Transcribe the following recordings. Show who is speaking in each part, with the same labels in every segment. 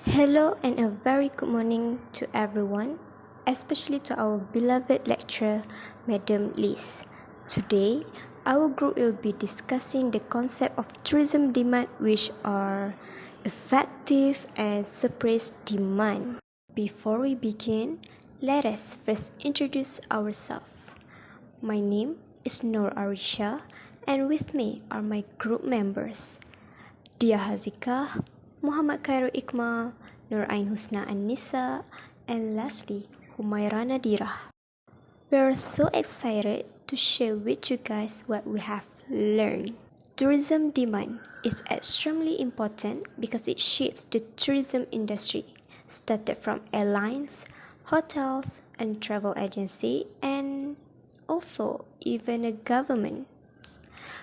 Speaker 1: Hello and a very good morning to everyone, especially to our beloved lecturer, Madam Liz. Today, our group will be discussing the concept of tourism demand, which are effective and suppressed demand. Before we begin, let us first introduce ourselves. My name is Nur Arisha, and with me are my group members, Dia Hazika, Muhammad Khairul Iqmal, Nur Ain Husna An-Nisa, and lastly, Humaira Nadira. We are so excited to share with you guys what we have learned. Tourism demand is extremely important because it shapes the tourism industry, started from airlines, hotels, and travel agency, and also even a government.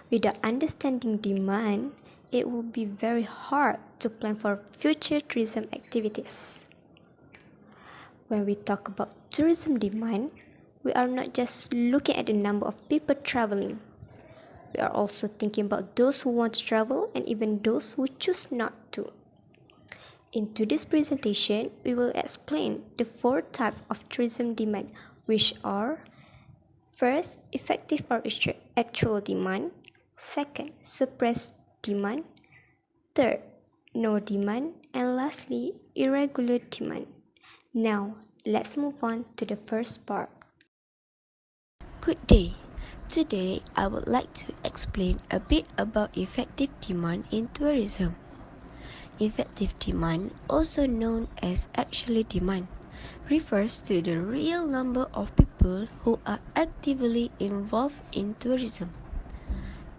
Speaker 1: Without understanding demand, it will be very hard to plan for future tourism activities. When we talk about tourism demand, we are not just looking at the number of people traveling. We are also thinking about those who want to travel and even those who choose not to. In today's presentation, we will explain the 4 types of tourism demand, which are: first, effective or actual demand; second, suppressed demand; third, no demand; and lastly, irregular demand. Now, let's move on to the first part.
Speaker 2: Good day. Today, I would like to explain a bit about effective demand in tourism. Effective demand, also known as actual demand, refers to the real number of people who are actively involved in tourism.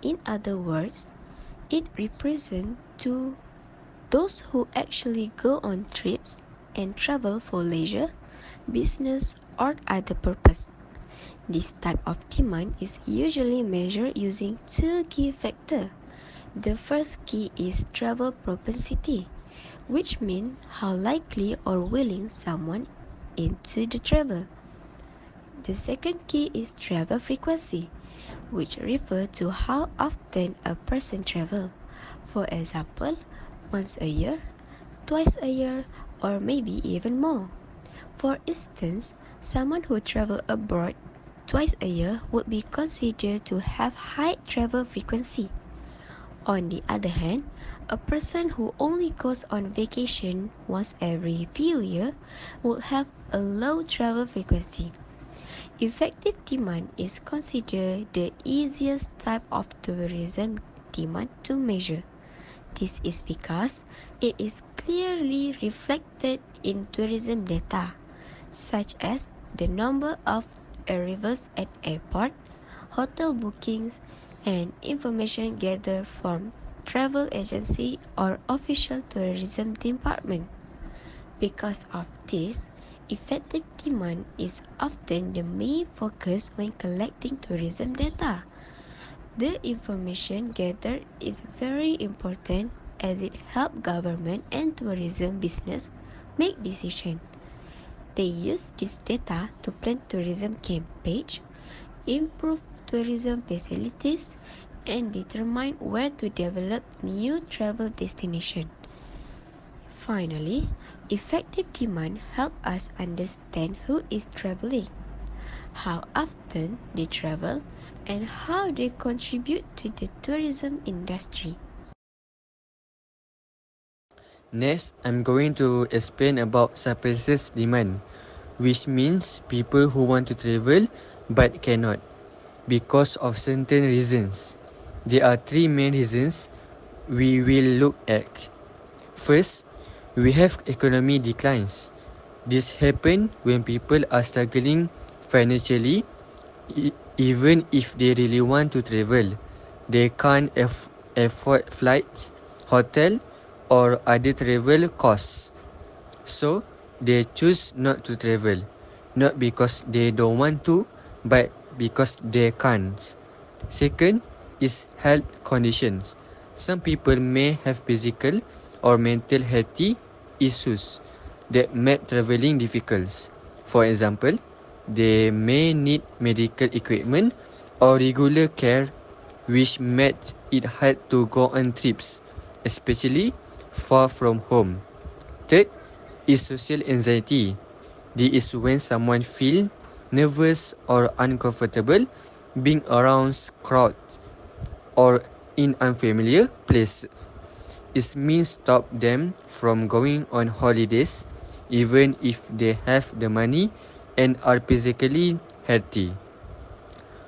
Speaker 2: In other words, it represents to those who actually go on trips and travel for leisure, business, or other purpose. This type of demand is usually measured using 2 key factors. The first key is travel propensity, which means how likely or willing someone into the travel. The second key is travel frequency, which refers to how often a person travels. For example, once a year, twice a year, or maybe even more. For instance, someone who travels abroad twice a year would be considered to have high travel frequency. On the other hand, a person who only goes on vacation once every few years would have a low travel frequency. Effective demand is considered the easiest type of tourism demand to measure. This is because it is clearly reflected in tourism data, such as the number of arrivals at airport, hotel bookings, and information gathered from travel agency or official tourism department. Because of this, effective demand is often the main focus when collecting tourism data. The information gathered is very important as it helps government and tourism business make decisions. They use this data to plan tourism campaigns, improve tourism facilities, and determine where to develop new travel destinations. Finally, effective demand helps us understand who is traveling, how often they travel, and how they contribute to the tourism industry.
Speaker 3: Next, I'm going to explain about suppressed demand, which means people who want to travel but cannot because of certain reasons. There are 3 main reasons we will look at. First, we have economy declines. This happens when people are struggling financially. Even if they really want to travel, they can't afford flights, hotel, or other travel costs. So, they choose not to travel, not because they don't want to, but because they can't. Second is health conditions. Some people may have physical or mental health issues that make traveling difficult. For example, they may need medical equipment or regular care, which makes it hard to go on trips, especially far from home. Third is social anxiety. This is when someone feels nervous or uncomfortable being around crowds or in unfamiliar places. It means stop them from going on holidays even if they have the money and are physically healthy.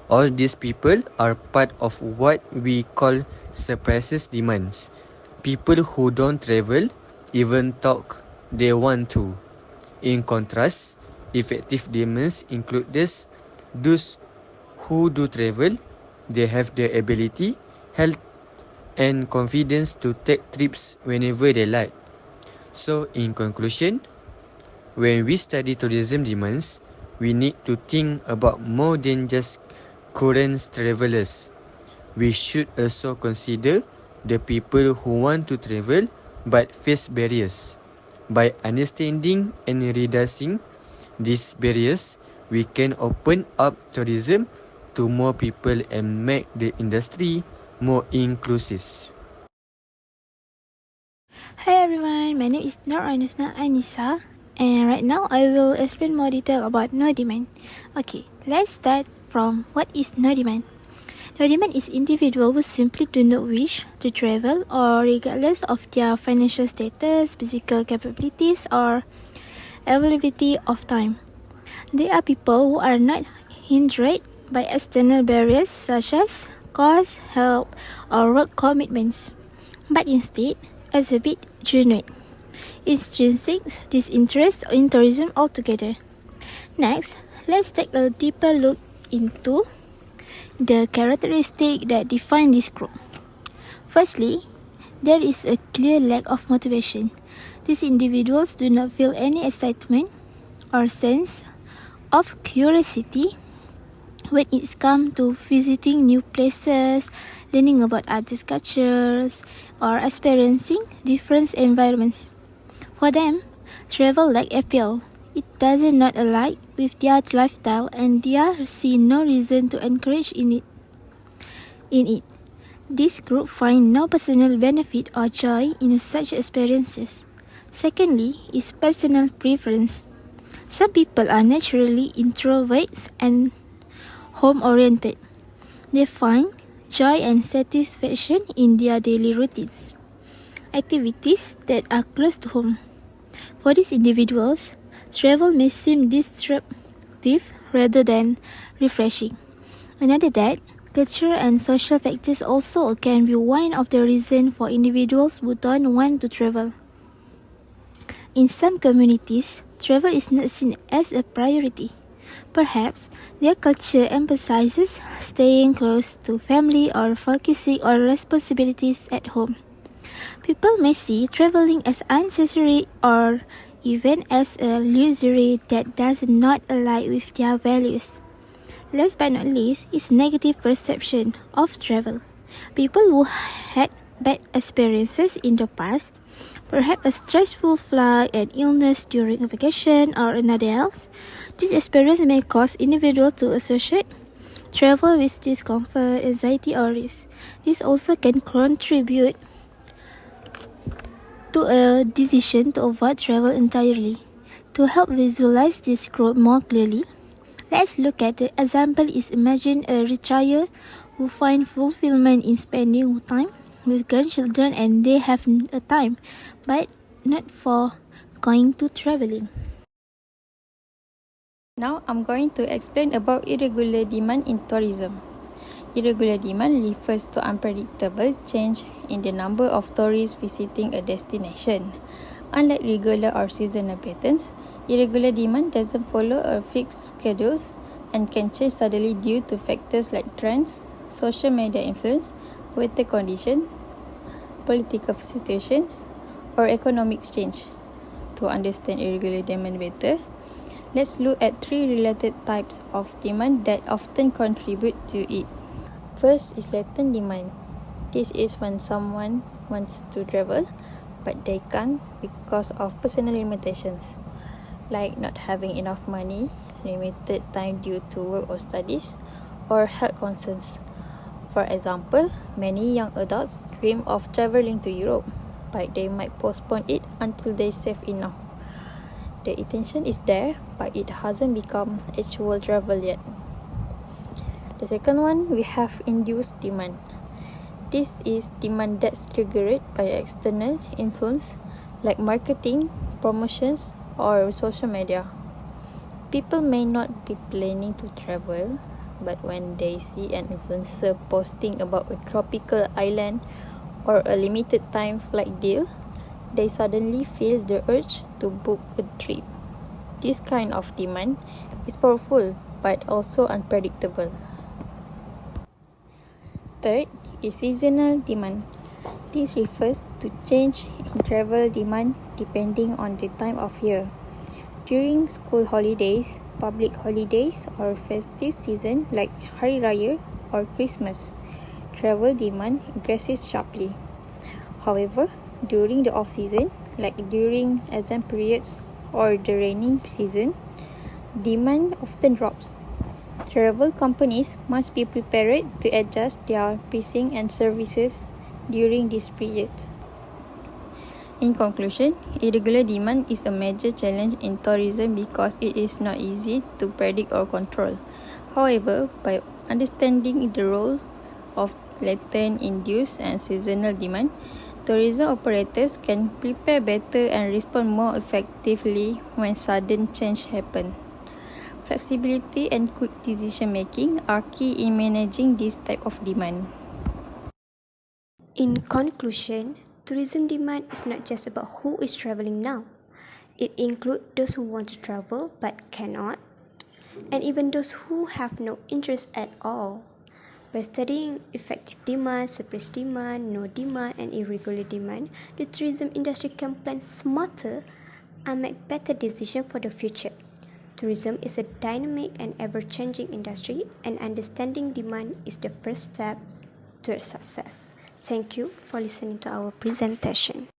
Speaker 3: All these people are part of what we call suppressed demands. People who don't travel even talk they want to. In contrast, effective demands include those who do travel. They have the ability, health, and confidence to take trips whenever they like. So, in conclusion, when we study tourism demands, we need to think about more than just current travelers. We should also consider the people who want to travel but face barriers. By understanding and reducing these barriers, we can open up tourism to more people and make the industry more inclusive.
Speaker 4: Hi everyone, my name is Nur Anisa, and right now I will explain more detail about no demand. Okay, let's start from what is no demand. No demand is individual who simply do not wish to travel or regardless of their financial status, physical capabilities, or availability of time. They are people who are not hindered by external barriers such as cost, health, or work commitments, but instead exhibit genuine, intrinsic disinterest in tourism altogether. Next, let's take a deeper look into the characteristics that define this group. Firstly, there is a clear lack of motivation. These individuals do not feel any excitement or sense of curiosity when it's come to visiting new places, learning about other cultures, or experiencing different environments. For them, travel lack appeal. It does not align with their lifestyle and they see no reason to encourage in it. This group find no personal benefit or joy in such experiences. Secondly, is personal preference. Some people are naturally introverts and home-oriented. They find joy and satisfaction in their daily routines, activities that are close to home. For these individuals, travel may seem disruptive rather than refreshing. Another that, cultural and social factors also can be one of the reasons for individuals who don't want to travel. In some communities, travel is not seen as a priority. Perhaps their culture emphasizes staying close to family or focusing on responsibilities at home. People may see traveling as unnecessary or even as a luxury that does not align with their values. Last but not least is negative perception of travel. People who had bad experiences in the past, perhaps a stressful flight, an illness during a vacation, or another else, this experience may cause individuals to associate travel with discomfort, anxiety, or risk. This also can contribute to a decision to avoid travel entirely. To help visualize this group more clearly, let's look at the example is imagine a retrier who find fulfillment in spending time with grandchildren and they have a time, but not for going to traveling.
Speaker 5: Now I'm going to explain about irregular demand in tourism. Irregular demand refers to unpredictable change in the number of tourists visiting a destination. Unlike regular or seasonal patterns, irregular demand doesn't follow a fixed schedule and can change suddenly due to factors like trends, social media influence, weather conditions, political situations, or economic change. To understand irregular demand better, let's look at three related types of demand that often contribute to it. First is latent demand. This is when someone wants to travel, but they can't because of personal limitations, like not having enough money, limited time due to work or studies, or health concerns. For example, many young adults dream of traveling to Europe, but they might postpone it until they save enough. The intention is there, but it hasn't become actual travel yet. The second one, we have induced demand. This is demand that's triggered by external influence like marketing, promotions, or social media. People may not be planning to travel, but when they see an influencer posting about a tropical island or a limited time flight deal, they suddenly feel the urge to book a trip. This kind of demand is powerful but also unpredictable. Third is seasonal demand. This refers to change in travel demand depending on the time of year. During school holidays, public holidays, or festive season like Hari Raya or Christmas, travel demand increases sharply. However, during the off-season, like during exam periods or the rainy season, demand often drops. Travel companies must be prepared to adjust their pricing and services during this period. In conclusion, irregular demand is a major challenge in tourism because it is not easy to predict or control. However, by understanding the role of latent, induced, and seasonal demand, tourism operators can prepare better and respond more effectively when sudden change happen. Flexibility and quick decision making are key in managing this type of demand.
Speaker 1: In conclusion, tourism demand is not just about who is traveling now. It includes those who want to travel but cannot, and even those who have no interest at all. By studying effective demand, suppressed demand, no demand, and irregular demand, the tourism industry can plan smarter and make better decisions for the future. Tourism is a dynamic and ever-changing industry, and understanding demand is the first step towards success. Thank you for listening to our presentation.